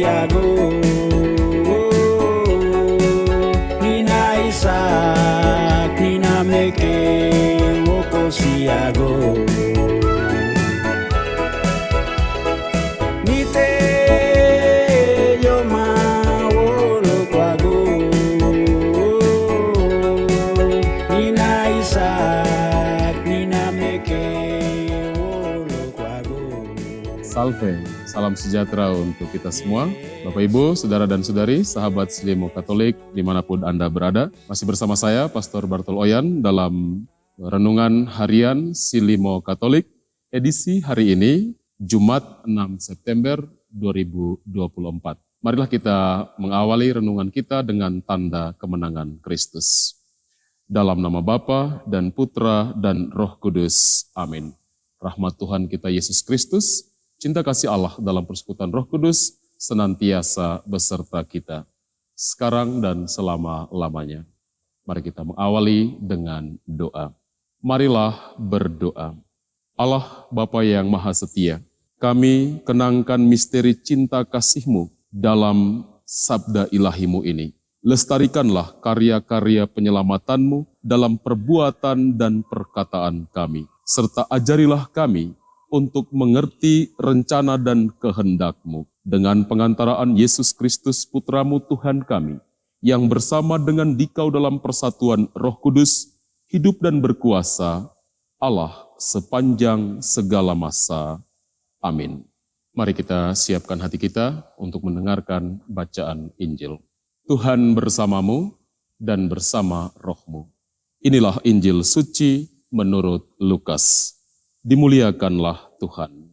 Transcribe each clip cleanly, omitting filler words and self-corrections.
siago. Nina Isak, Nina Meke, Woko siago. Nite Yoma Wolo Kwago. Nina Isak, Nina Meke, Wolo Kwago. Salve, salam sejahtera untuk kita semua. Bapak Ibu, Saudara dan Saudari, sahabat Silimo Katolik dimanapun Anda berada. Masih bersama saya, Pastor Bartol Oyan dalam Renungan Harian Silimo Katolik, edisi hari ini, Jumat 6 September 2024. Marilah kita mengawali renungan kita dengan tanda kemenangan Kristus. Dalam nama Bapa dan Putra dan Roh Kudus. Amin. Rahmat Tuhan kita Yesus Kristus, cinta kasih Allah dalam persekutuan Roh Kudus, senantiasa beserta kita, sekarang dan selama-lamanya. Mari kita mengawali dengan doa. Marilah berdoa. Allah Bapa yang Maha Setia, kami kenangkan misteri cinta kasih-Mu dalam sabda ilahi-Mu ini. Lestarikanlah karya-karya penyelamatan-Mu dalam perbuatan dan perkataan kami, serta ajarilah kami untuk mengerti rencana dan kehendak-Mu dengan pengantaraan Yesus Kristus Putra-Mu Tuhan kami, yang bersama dengan Dikau dalam persatuan Roh Kudus, hidup dan berkuasa, Allah sepanjang segala masa. Amin. Mari kita siapkan hati kita untuk mendengarkan bacaan Injil. Tuhan bersamamu dan bersama rohmu. Inilah Injil suci menurut Lukas. Dimuliakanlah Tuhan.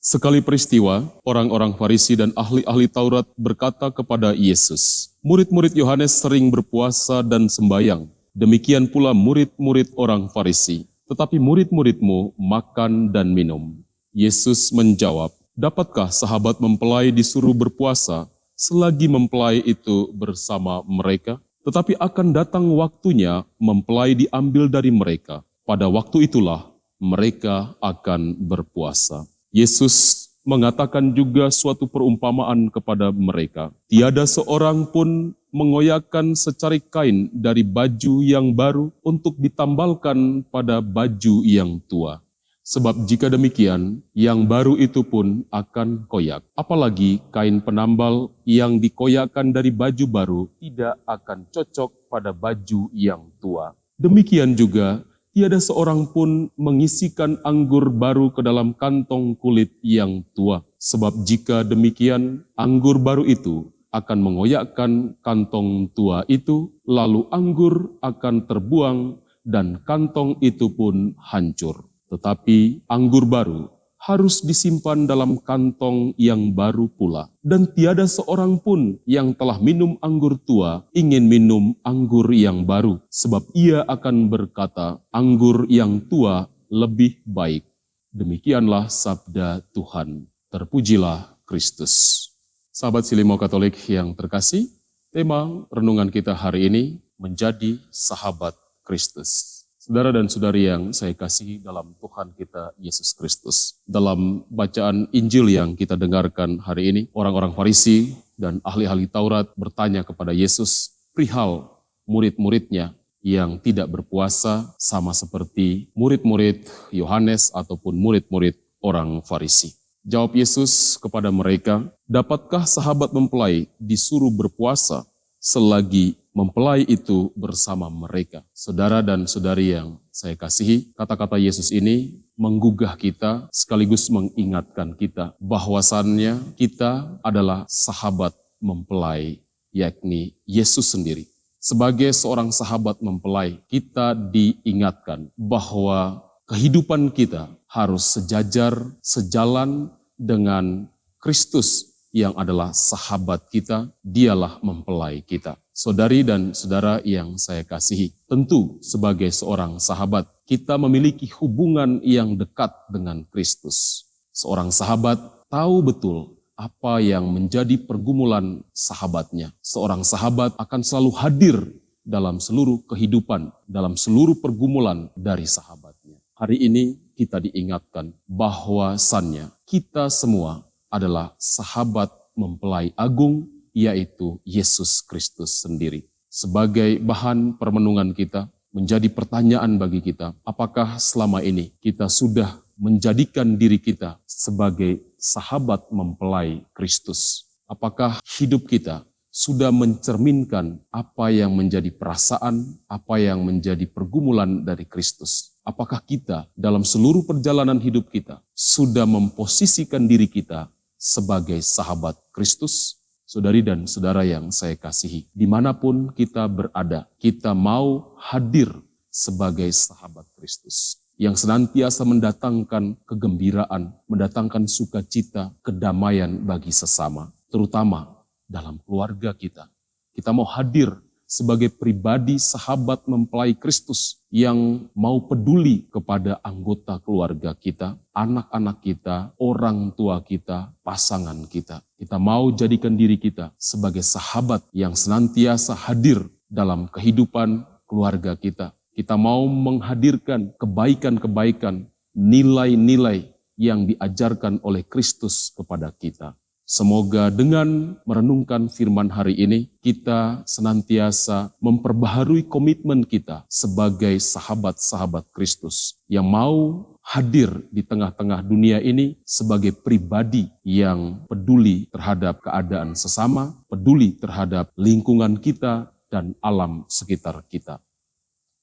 Sekali peristiwa, orang-orang Farisi dan ahli-ahli Taurat berkata kepada Yesus, "Murid-murid Yohanes sering berpuasa dan sembayang, demikian pula murid-murid orang Farisi, tetapi murid-murid-Mu makan dan minum." Yesus menjawab, "Dapatkah sahabat mempelai disuruh berpuasa selagi mempelai itu bersama mereka? Tetapi akan datang waktunya mempelai diambil dari mereka. Pada waktu itulah mereka akan berpuasa." Yesus mengatakan juga suatu perumpamaan kepada mereka. Tiada seorang pun mengoyakkan secarik kain dari baju yang baru untuk ditambalkan pada baju yang tua. Sebab jika demikian, yang baru itu pun akan koyak. Apalagi kain penambal yang dikoyakkan dari baju baru tidak akan cocok pada baju yang tua. Demikian juga, tiada seorang pun mengisikan anggur baru ke dalam kantong kulit yang tua. Sebab jika demikian, anggur baru itu akan mengoyakkan kantong tua itu, lalu anggur akan terbuang dan kantong itu pun hancur. Tetapi anggur baru harus disimpan dalam kantong yang baru pula. Dan tiada seorang pun yang telah minum anggur tua ingin minum anggur yang baru, sebab ia akan berkata, anggur yang tua lebih baik. Demikianlah sabda Tuhan. Terpujilah Kristus. Sahabat Silimo Katolik yang terkasih, tema renungan kita hari ini menjadi sahabat Kristus. Saudara dan saudari yang saya kasihi dalam Tuhan kita Yesus Kristus. Dalam bacaan Injil yang kita dengarkan hari ini, orang-orang Farisi dan ahli-ahli Taurat bertanya kepada Yesus perihal murid-muridnya yang tidak berpuasa sama seperti murid-murid Yohanes ataupun murid-murid orang Farisi. Jawab Yesus kepada mereka, "Dapatkah sahabat mempelai disuruh berpuasa selagi mempelai itu bersama mereka?" Saudara dan saudari yang saya kasihi, kata-kata Yesus ini menggugah kita sekaligus mengingatkan kita bahwasannya kita adalah sahabat mempelai, yakni Yesus sendiri. Sebagai seorang sahabat mempelai, kita diingatkan bahwa kehidupan kita harus sejajar, sejalan dengan Kristus yang adalah sahabat kita, dialah mempelai kita. Saudari dan saudara yang saya kasihi, tentu sebagai seorang sahabat, kita memiliki hubungan yang dekat dengan Kristus. Seorang sahabat tahu betul apa yang menjadi pergumulan sahabatnya. Seorang sahabat akan selalu hadir dalam seluruh kehidupan, dalam seluruh pergumulan dari sahabatnya. Hari ini kita diingatkan bahwasannya kita semua adalah sahabat mempelai agung, yaitu Yesus Kristus sendiri. Sebagai bahan permenungan kita, menjadi pertanyaan bagi kita, apakah selama ini kita sudah menjadikan diri kita sebagai sahabat mempelai Kristus? Apakah hidup kita sudah mencerminkan apa yang menjadi perasaan, apa yang menjadi pergumulan dari Kristus? Apakah kita dalam seluruh perjalanan hidup kita sudah memposisikan diri kita sebagai sahabat Kristus? Saudari dan saudara yang saya kasihi, dimanapun kita berada, kita mau hadir sebagai sahabat Kristus yang senantiasa mendatangkan kegembiraan, mendatangkan sukacita, kedamaian bagi sesama, terutama dalam keluarga kita. Kita mau hadir sebagai pribadi sahabat mempelai Kristus yang mau peduli kepada anggota keluarga kita, anak-anak kita, orang tua kita, pasangan kita. Kita mau jadikan diri kita sebagai sahabat yang senantiasa hadir dalam kehidupan keluarga kita. Kita mau menghadirkan kebaikan-kebaikan, nilai-nilai yang diajarkan oleh Kristus kepada kita. Semoga dengan merenungkan firman hari ini, kita senantiasa memperbaharui komitmen kita sebagai sahabat-sahabat Kristus yang mau hadir di tengah-tengah dunia ini sebagai pribadi yang peduli terhadap keadaan sesama, peduli terhadap lingkungan kita dan alam sekitar kita.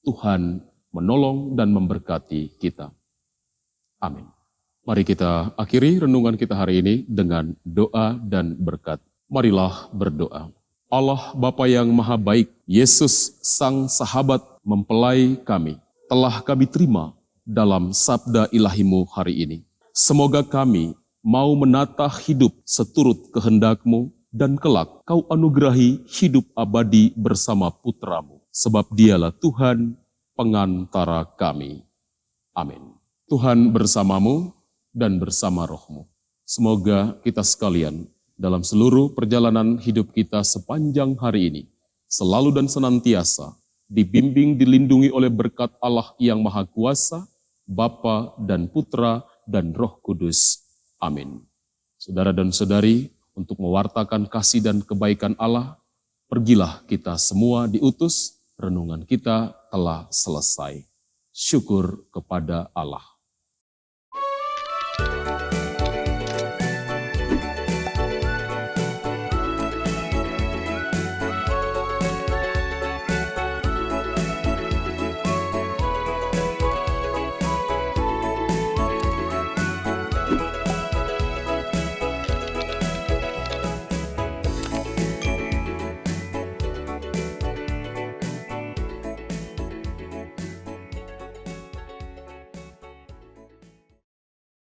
Tuhan menolong dan memberkati kita. Amin. Mari kita akhiri renungan kita hari ini dengan doa dan berkat. Marilah berdoa. Allah Bapa yang Maha Baik, Yesus Sang Sahabat mempelai kami, telah kami terima dalam sabda ilahi-Mu hari ini. Semoga kami mau menata hidup seturut kehendak-Mu dan kelak Kau anugerahi hidup abadi bersama Putra-Mu, sebab Dialah Tuhan pengantara kami. Amin. Tuhan bersamamu dan bersama rohmu. Semoga kita sekalian dalam seluruh perjalanan hidup kita sepanjang hari ini selalu dan senantiasa dibimbing, dilindungi oleh berkat Allah yang Maha Kuasa, Bapa dan Putra dan Roh Kudus. Amin. Saudara dan saudari, untuk mewartakan kasih dan kebaikan Allah, pergilah kita semua diutus, renungan kita telah selesai. Syukur kepada Allah.